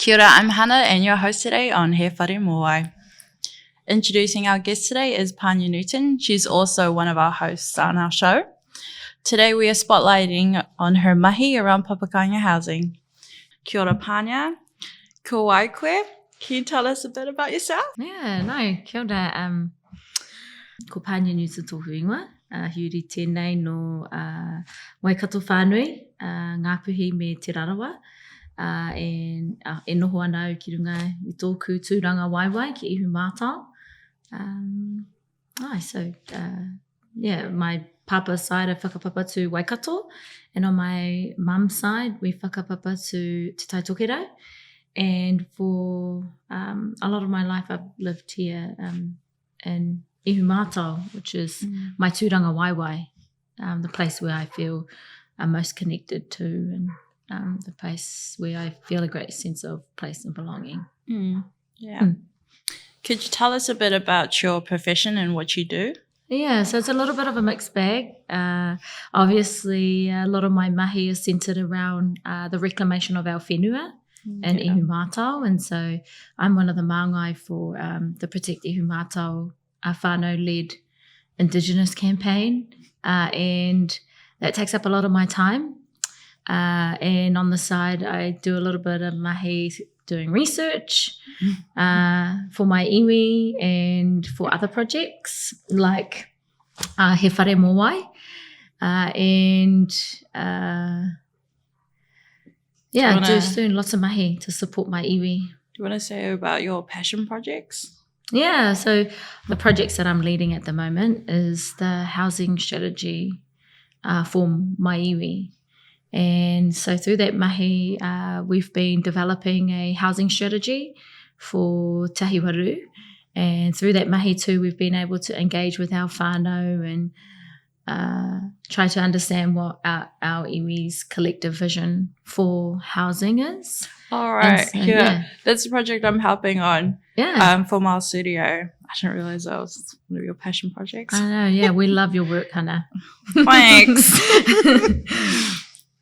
Kia ora, I'm Hannah and your host today on He Whare Moai. Introducing our guest today is Panya Newton. She's also one of our hosts on our show. Today we are spotlighting on her mahi around Papakanga housing. Kia ora, Panya. Ko wai koe. Can you tell us a bit about yourself? Yeah, no, kia ora. Ko Panya Newton tōku ingoa. Hiuri tēnei no Waikato whānui, Ngāpuhi me Te Rarawa. E noho ana au ki runga i tōku tūranga waiwai ki ihu mātau. My papa's side I whakapapa to Waikato, and on my mum's side we whakapapa to Te Taitokero. And for a lot of my life I've lived here in ihu mātau, which is my tūranga waiwai, the place where I feel most connected to, and the place where I feel a great sense of place and belonging. Could you tell us a bit about your profession and what you do? Yeah, so it's a little bit of a mixed bag. Obviously, a lot of my mahi is centred around the reclamation of our whenua and ihu mātau, and so I'm one of the maungai for the Protect Ihu Mātau whānau-led Indigenous campaign, and that takes up a lot of my time. And on the side, I do a little bit of mahi doing research for my iwi and for other projects like He Whare Moai. Doing lots of mahi to support my iwi. Do you want to say about your passion projects? Yeah, so the projects that I'm leading at the moment is the housing strategy for my iwi. And so through that mahi, we've been developing a housing strategy for Tahiwaru. And through that mahi too, we've been able to engage with our whānau and try to understand what our iwi's collective vision for housing is. All right. So, that's the project I'm helping on for Miles Studio. I didn't realise that was one of your passion projects. I know, yeah. We love your work, Hannah. Thanks.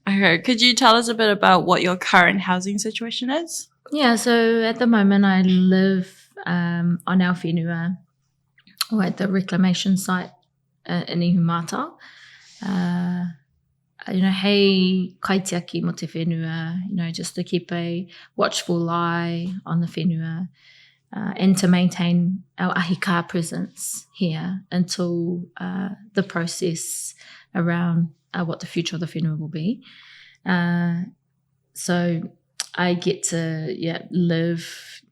Okay, could you tell us a bit about what your current housing situation is? Yeah, so at the moment I live on our whenua, or at the reclamation site in ihu mātau. Hei kaitiaki mo te whenua, just to keep a watchful eye on the whenua and to maintain our ahika presence here until the process around what the future of the whenua will be. So I get to live,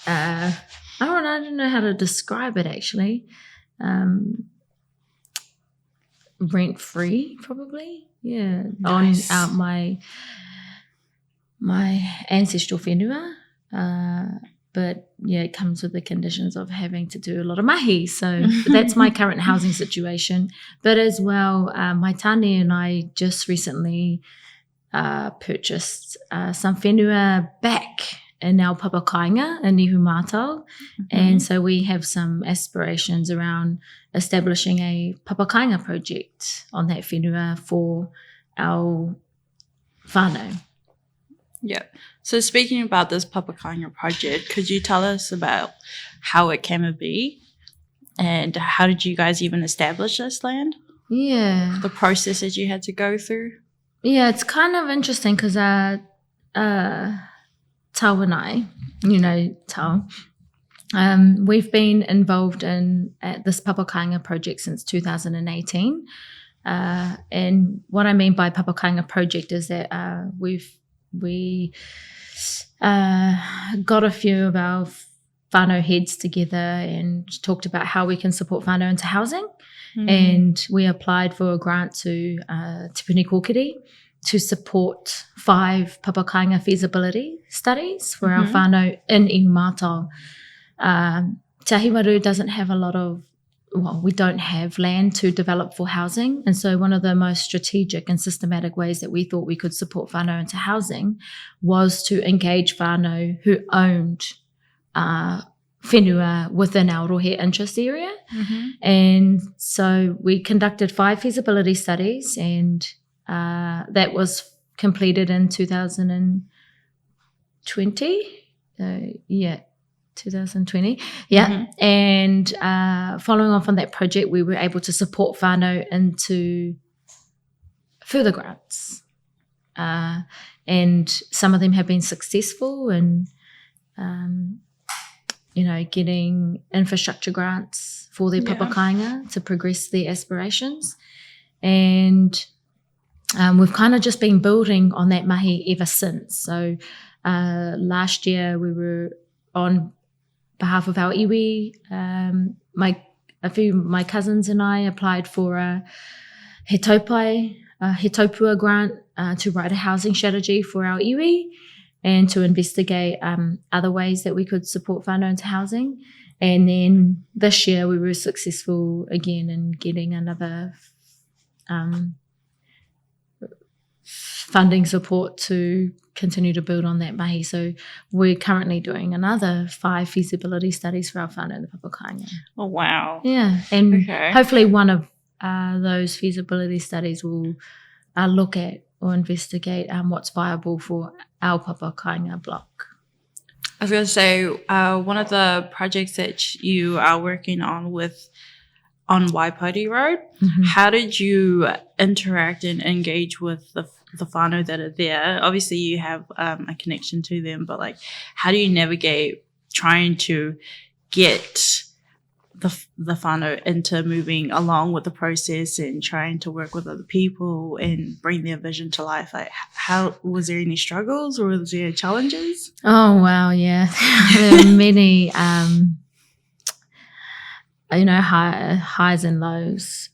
I don't know how to describe it actually, rent-free probably, nice. On my ancestral whenua, but it comes with the conditions of having to do a lot of mahi. So that's my current housing situation. But as well, my tāne and I just recently purchased some whenua back in our Papakanga in ihu mātau. And so we have some aspirations around establishing a Papakanga project on that whenua for our whānau. Yeah. So speaking about this Papakanga project, could you tell us about how it came to be and how did you guys even establish this land? Yeah. The process that you had to go through? Yeah, it's kind of interesting because Tau and I, Tau, we've been involved in this Papakanga project since 2018. And what I mean by Papakanga project is that we got a few of our whānau heads together and talked about how we can support whānau into housing. And we applied for a grant to Te Puni Kōkiri to support 5 Papakanga feasibility studies for our whānau in ihu mātau. Tahiwaru doesn't have we don't have land to develop for housing. And so one of the most strategic and systematic ways that we thought we could support whānau into housing was to engage whānau who owned whenua within our rohe interest area. And so we conducted 5 feasibility studies, and that was completed in 2000 and 2020. Yeah. And following on from that project, we were able to support whānau into further grants. And some of them have been successful in, getting infrastructure grants for their papa kāinga to progress their aspirations. And we've kind of just been building on that mahi ever since. So last year we were on behalf of our iwi, my cousins and I applied for a He Taupua grant to write a housing strategy for our iwi and to investigate other ways that we could support whānau into housing. And then this year we were successful again in getting another funding support to continue to build on that mahi. So we're currently doing another 5 feasibility studies for our whānau in the papa kāinga. Oh, wow. Yeah, and hopefully one of those feasibility studies will look at or investigate what's viable for our papa kāinga block. I was going to say, one of the projects that you are working on on Waipori Road, how did you interact and engage with the whānau that are there? Obviously, you have a connection to them, but how do you navigate trying to get the whānau into moving along with the process and trying to work with other people and bring their vision to life? How was there any struggles or was there challenges? Oh wow, yeah, there are many. Highs and lows.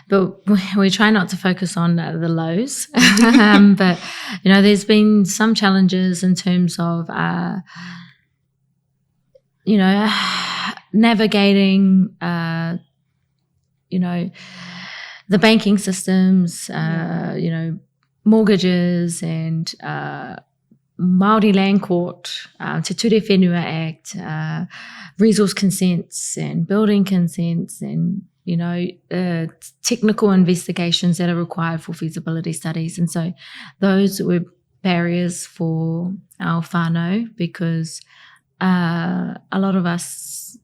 But we try not to focus on the lows. But, there's been some challenges in terms of, navigating, the banking systems, mortgages and Māori Land Court, Te Ture Whenua Act, resource consents and building consents and, technical investigations that are required for feasibility studies. And so those were barriers for our whānau because a lot of us,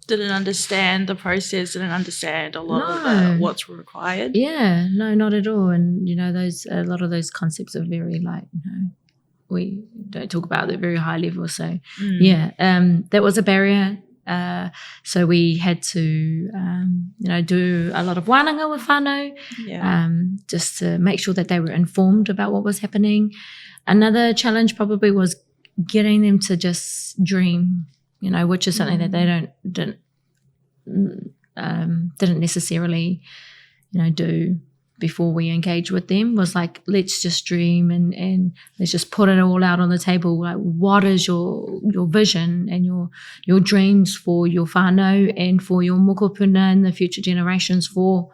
didn't understand the process, didn't understand a lot of what's required. Yeah, no, not at all. And, a lot of those concepts are very we don't talk about at a very high level. So, that was a barrier. So we had to, do a lot of wānanga with whānau, just to make sure that they were informed about what was happening. Another challenge probably was getting them to just dream, which is something that they didn't necessarily, do before we engage with them. Was let's just dream and let's just put it all out on the table. What is your vision and your dreams for your whānau and for your mokopuna and the future generations for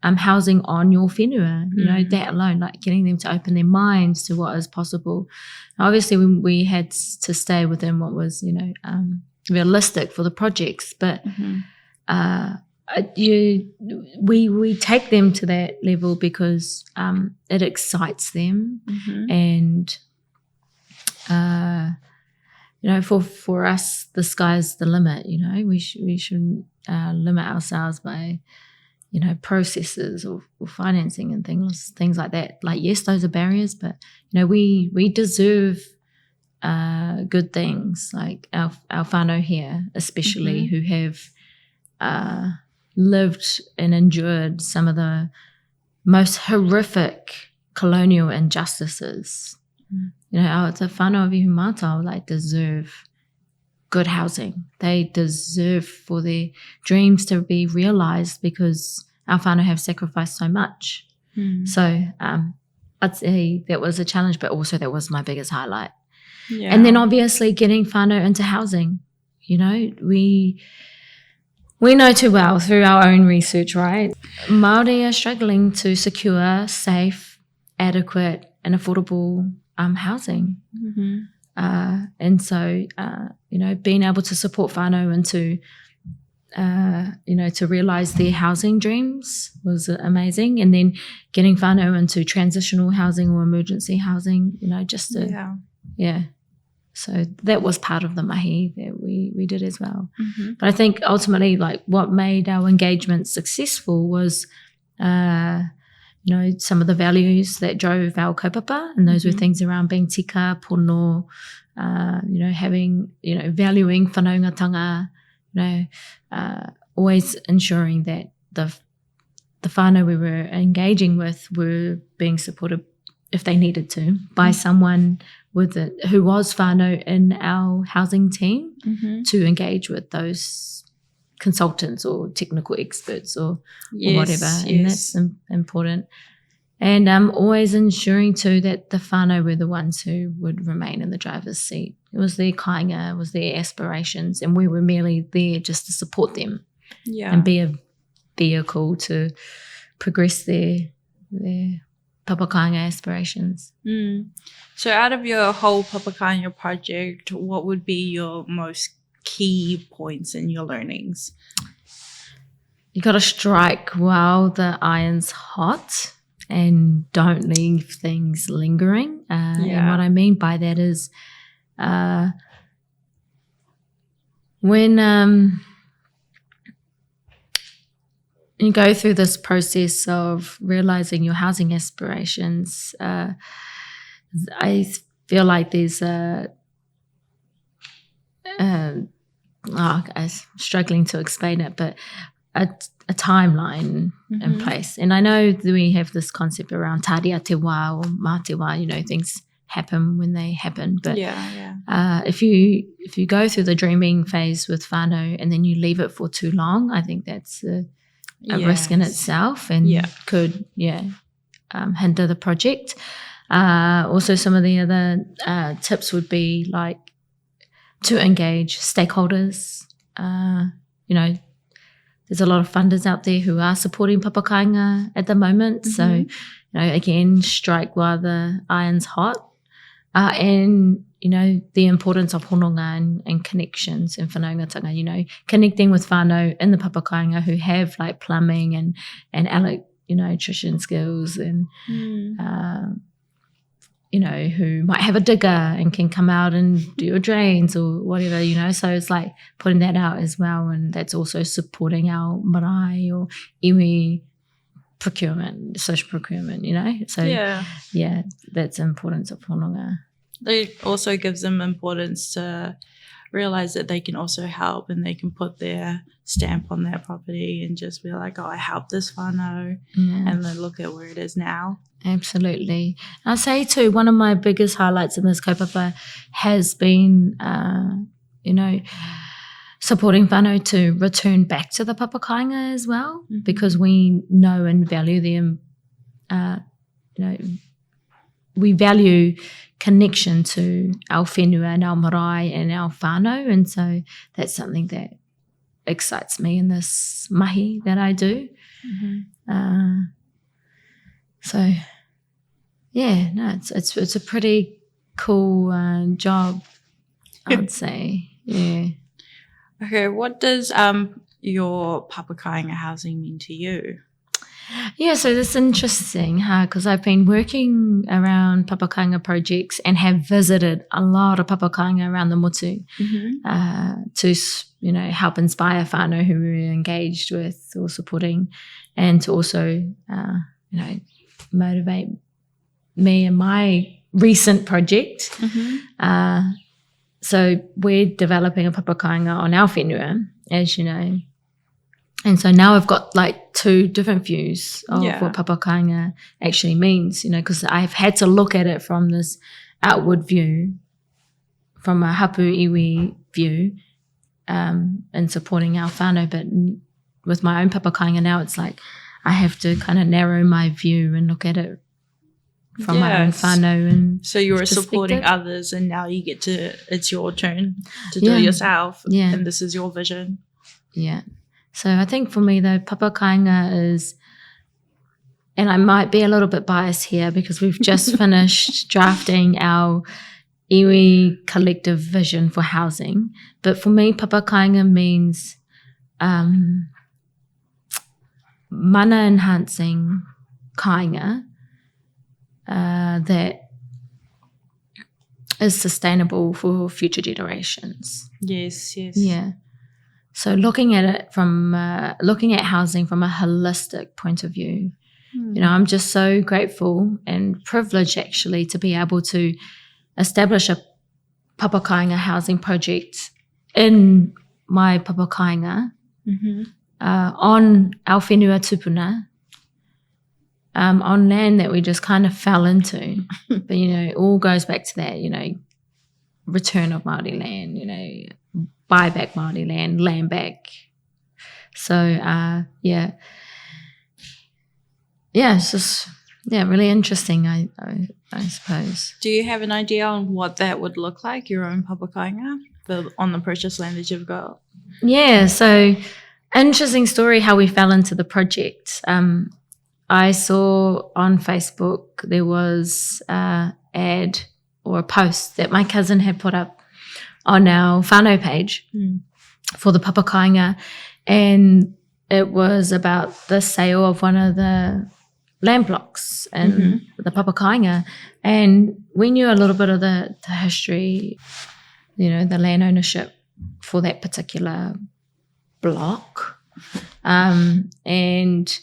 housing on your whenua? That alone, getting them to open their minds to what is possible. Obviously, we had to stay within what was, realistic for the projects, but we take them to that level because it excites them, and for us the sky's the limit. We shouldn't limit ourselves by processes or financing and things like that. Yes, those are barriers, but we deserve good things, like our whānau here especially, who have lived and endured some of the most horrific colonial injustices. Our te whānau of Ihumātao deserve good housing. They deserve for their dreams to be realised because our whānau have sacrificed so much. So I'd say that was a challenge, but also that was my biggest highlight. Yeah. And then obviously getting whānau into housing. We know too well through our own research, right? Māori are struggling to secure safe, adequate and affordable housing. And so, being able to support whānau into to realise their housing dreams was amazing. And then getting whānau into transitional housing or emergency housing, just to, So that was part of the mahi that we did as well. Mm-hmm. But I think ultimately, like, what made our engagement successful was, some of the values that drove our kaupapa, and those were things around being tika, pono, having, valuing whanaungatanga, always ensuring that the whānau we were engaging with were being supported if they needed to by someone who was whānau in our housing team to engage with those consultants or technical experts or whatever. And that's important. And always ensuring too that the whānau were the ones who would remain in the driver's seat. It was their kāinga, it was their aspirations, and we were merely there just to support them and be a vehicle to progress their papakainga aspirations. So out of your whole papakainga project, what would be your most key points in your learnings? You got to strike while the iron's hot and don't leave things lingering. And what I mean by that is when you go through this process of realizing your housing aspirations, I feel like there's I'm struggling to explain it, but a timeline in place. And I know that we have this concept around tāria te wā or mā te wā, things happen when they happen. But if you go through the dreaming phase with whānau and then you leave it for too long, I think that's a risk in itself and could hinder the project. Also, some of the other tips would be like to engage stakeholders. There's a lot of funders out there who are supporting papakainga at the moment. So, again, strike while the iron's hot. And, the importance of hononga and connections and whanaungatanga, connecting with whānau in the papakainga who have like plumbing and electrician skills and, who might have a digger and can come out and do your drains or whatever, So it's like putting that out as well. And that's also supporting our marae or iwi procurement, social procurement, So, that's the importance of hononga. It also gives them importance to realize that they can also help and they can put their stamp on their property and just be like, oh, I helped this whānau, and then look at where it is now. Absolutely. I say too, one of my biggest highlights in this kaupapa has been, supporting whānau to return back to the papakainga as well, because we know and value them. We value connection to our whenua and our marae and our whānau, and so that's something that excites me in this mahi that I do. It's a pretty cool job, I would say. Okay, what does your papakainga housing mean to you? Yeah, so that's interesting, because I've been working around papakainga projects and have visited a lot of papakainga around the motu to, help inspire whānau who we're engaged with or supporting, and to also, motivate me in my recent project. So we're developing a papakainga on our whenua, as you know. And so now I've got like two different views of what papakainga actually means, because I've had to look at it from this outward view, from a hapu iwi view, and supporting our whānau. But with my own papakainga now, it's like I have to kind of narrow my view and look at it from my own whānau. And so you were supporting others, and now you get to, it's your turn to do it yourself. And this is your vision. Yeah. So I think for me, though, papakainga is, and I might be a little bit biased here because we've just finished drafting our iwi collective vision for housing. But for me, papakainga means mana enhancing kāinga that is sustainable for future generations. Yes. Yeah. So looking at it from looking at housing from a holistic point of view, you know, I'm just so grateful and privileged actually to be able to establish a papakainga housing project in my papakainga on our whenua tupuna, on land that we just kind of fell into. But, you know, it all goes back to that, you know, return of Māori land, you know, buy back Māori land, land back. So, yeah, it's just, really interesting, I suppose. Do you have an idea on what that would look like, your own papakainga, on the precious land that you've got? Yeah, so interesting story how we fell into the project. I saw on Facebook there was an ad or a post that my cousin had put up on our whānau page for the papakainga, and it was about the sale of one of the land blocks and the papakainga, and we knew a little bit of the history, you know, the land ownership for that particular block, and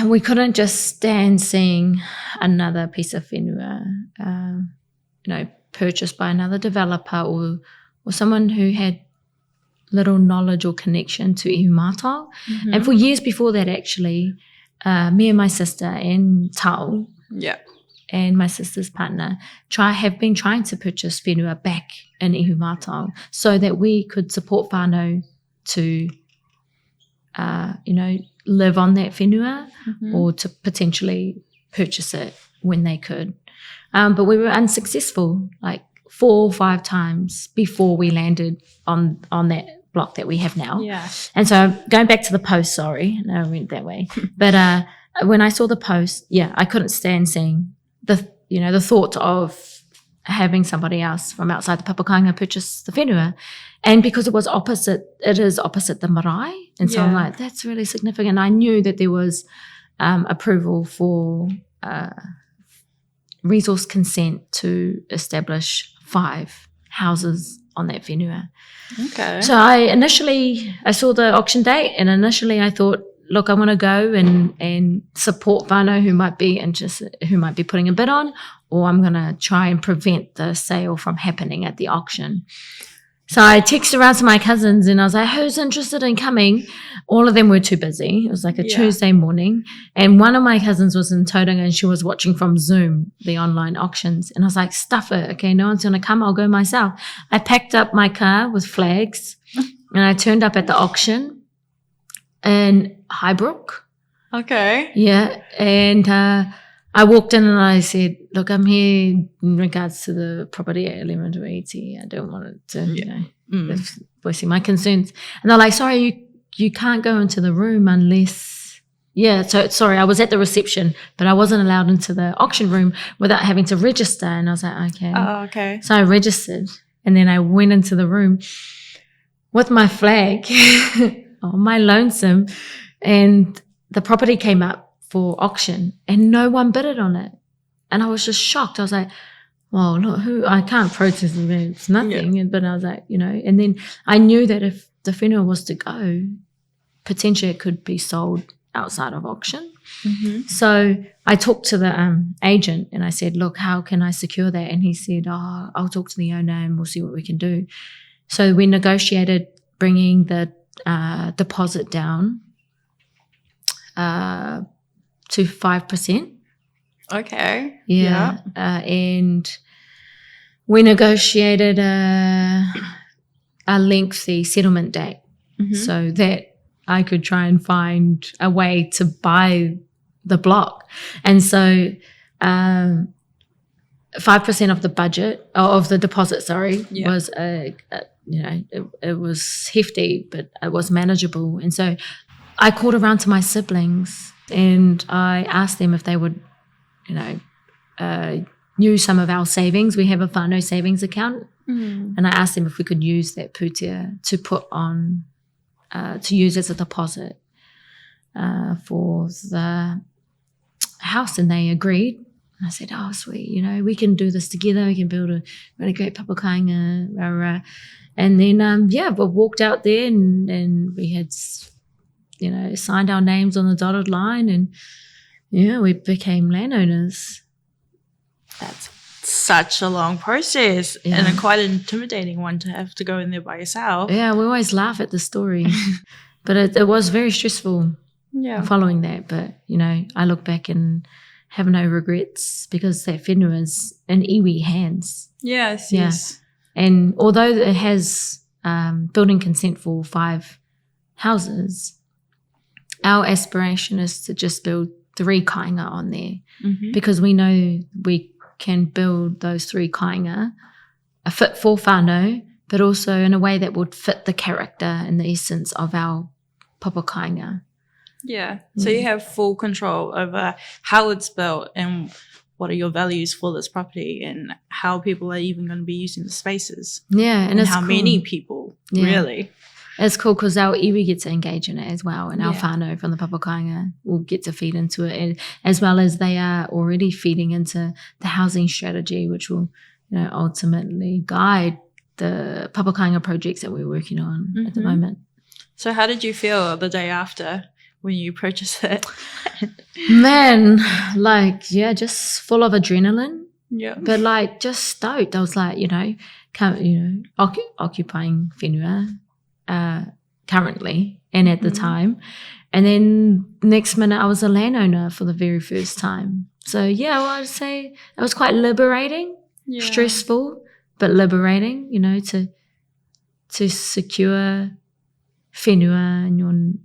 we couldn't just stand seeing another piece of whenua, you know, purchased by another developer or someone who had little knowledge or connection to iwi mātao. And for years before that, actually, me and my sister and Tau, and my sister's partner, have been trying to purchase whenua back in iwi mātao so that we could support whānau to, you know, live on that whenua or to potentially purchase it when they could. But we were unsuccessful like 4 or 5 times before we landed on that block that we have now. Yeah. And so going back to the post, sorry, no, I went that way. But when I saw the post, I couldn't stand seeing the thought of having somebody else from outside the papakainga purchase the whenua. And because it is opposite the marae. And so I'm like, that's really significant. I knew that there was approval for resource consent to establish 5 houses on that whenua. Okay. So I saw the auction date, and initially I thought, look, I want to go and support whānau who might be interested, who might be putting a bid on, or I'm going to try and prevent the sale from happening at the auction. So I texted around to my cousins and I was like, who's interested in coming? All of them were too busy. It was like a Tuesday morning. And one of my cousins was in Tauranga and she was watching from Zoom, the online auctions. And I was like, stuff it. Okay, no one's going to come. I'll go myself. I packed up my car with flags and I turned up at the auction in Highbrook. Okay. Yeah. And I walked in and I said, look, I'm here in regards to the property at Elementuaiti. I don't want it to, you know, voicing my concerns. And they're like, sorry, you can't go into the room unless, so sorry, I was at the reception, but I wasn't allowed into the auction room without having to register. And I was like, okay. Oh, okay. So I registered and then I went into the room with my flag on my lonesome, and the property came up for auction and no one bidded on it. And I was just shocked. I was like, well, look, I can't protest it. It's nothing. Yeah. But I was like, you know, and then I knew that if the whenua was to go, potentially it could be sold outside of auction. So I talked to the agent and I said, look, how can I secure that? And he said, I'll talk to the owner and we'll see what we can do. So we negotiated bringing the deposit down to 5%. Okay. Yeah. And we negotiated a lengthy settlement date so that I could try and find a way to buy the block. And so 5% of the budget, of the deposit, was it was hefty, but it was manageable. And so I called around to my siblings and I asked them if they would, you know, use some of our savings. We have a whānau savings account. And I asked them if we could use that pūtea to put on to use as a deposit for the house, and they agreed. And I said, oh, sweet, you know, we can do this together. We can build a really great papakainga. Rah, rah. And then, we walked out there and we had, you know, signed our names on the dotted line, and, we became landowners. That's such a long process and a quite intimidating one to have to go in there by yourself. Yeah, we always laugh at the story. But it was very stressful following that. But, you know, I look back and have no regrets because that whenua is in iwi hands. Yes. And although it has building consent for 5 houses, our aspiration is to just build 3 kainga on there because we know we can build those 3 kainga a fit for whānau, but also in a way that would fit the character and the essence of our papakainga. Yeah. So you have full control over how it's built and what are your values for this property and how people are even going to be using the spaces. Yeah. And how many people, really. It's cool because our iwi gets to engage in it as well, and our whānau from the papakainga will get to feed into it, and as well as they are already feeding into the housing strategy, which will, you know, ultimately guide the papakainga projects that we're working on at the moment. So how did you feel the day after when you purchased it? Man, just full of adrenaline. Yeah. But just stoked. I was like, occupying whenua currently and at the time. And then next minute I was a landowner for the very first time. So I'd say it was quite liberating, stressful, but liberating, you know, to secure whenua and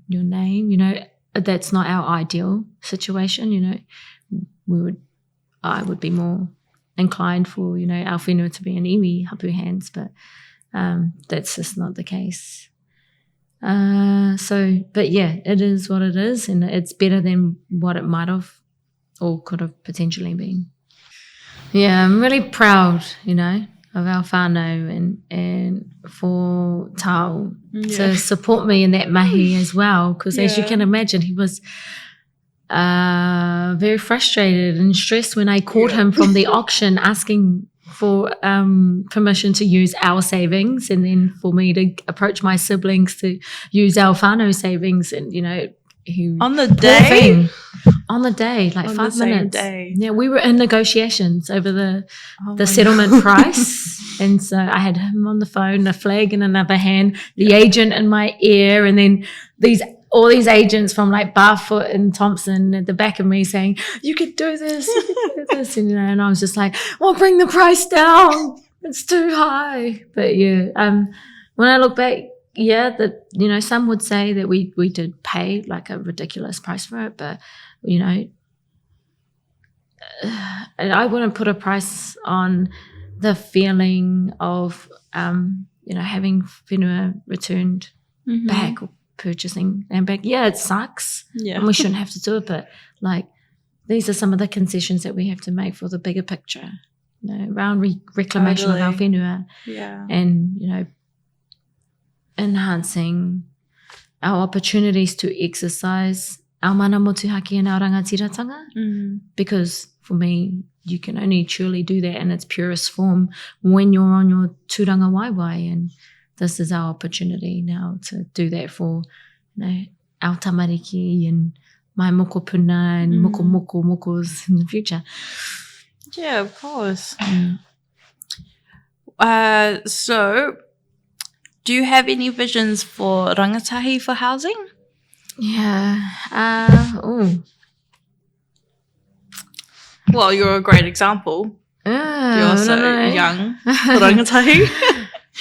your name. You know, that's not our ideal situation, you know. I would be more inclined for, you know, our whenua to be in iwi hapu hands, but that's just not the case. It is what it is, and it's better than what it might have or could have potentially been. Yeah, I'm really proud, you know, of our whānau and for Tao to support me in that mahi as well, because as you can imagine, he was very frustrated and stressed when I called him from the auction asking for permission to use our savings, and then for me to approach my siblings to use our whānau savings, and, you know, on the day, like on 5 the minutes. Day. Yeah, we were in negotiations over the settlement price, and so I had him on the phone, a flag in another hand, the agent in my ear, and then all these agents from like Barfoot and Thompson at the back of me saying, "You could do this, you could do this," and, you know, and I was just like, "Well, bring the price down. It's too high." But when I look back, that, you know, some would say that we did pay like a ridiculous price for it, but, you know, I wouldn't put a price on the feeling of you know, having whenua returned back or purchasing and back. Yeah, it sucks, and we shouldn't have to do it, but like, these are some of the concessions that we have to make for the bigger picture, you know, around reclamation of our whenua, and, you know, enhancing our opportunities to exercise our mana motuhake and our rangatiratanga, because for me, you can only truly do that in its purest form when you're on your tūranga waiwai, and this is our opportunity now to do that for, you know, our tamariki and my mokopuna and mokos in the future. Yeah, of course. So, do you have any visions for rangatahi for housing? Well, you're a great example. You're so young for rangatahi.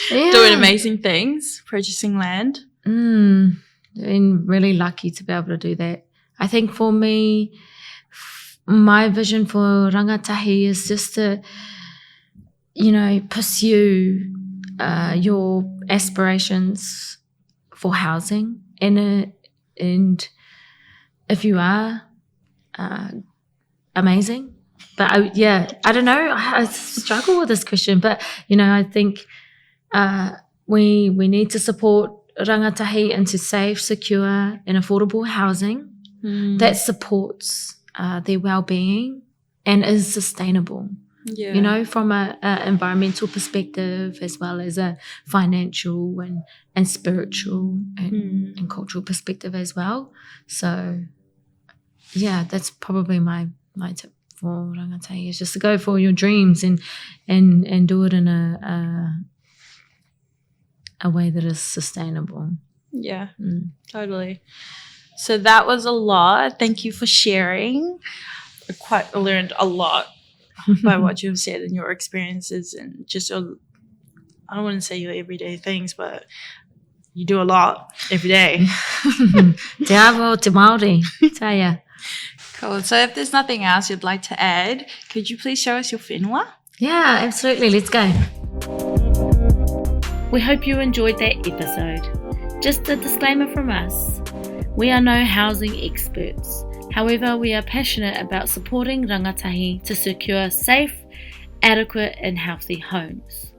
Doing amazing things, purchasing land. Been really lucky to be able to do that. I think for me, my vision for rangatahi is just to, you know, pursue your aspirations for housing, and if you are amazing. But I don't know, I struggle with this question, but, you know, I think we need to support rangatahi into safe, secure and affordable housing that supports their well-being and is sustainable. Yeah. You know, from a environmental perspective as well as a financial and spiritual and cultural perspective as well. So, yeah, that's probably my tip for rangatahi is just to go for your dreams and do it in a way that is sustainable. Yeah, totally. So that was a lot. Thank you for sharing. I learned a lot by what you've said and your experiences and just your, I don't want to say your everyday things, but you do a lot every day. Te awa o te Māori, taia. Cool. So if there's nothing else you'd like to add, could you please show us your whenua? Yeah, absolutely. Let's go. We hope you enjoyed that episode. Just a disclaimer from us. We are no housing experts. However, we are passionate about supporting rangatahi to secure safe, adequate and healthy homes.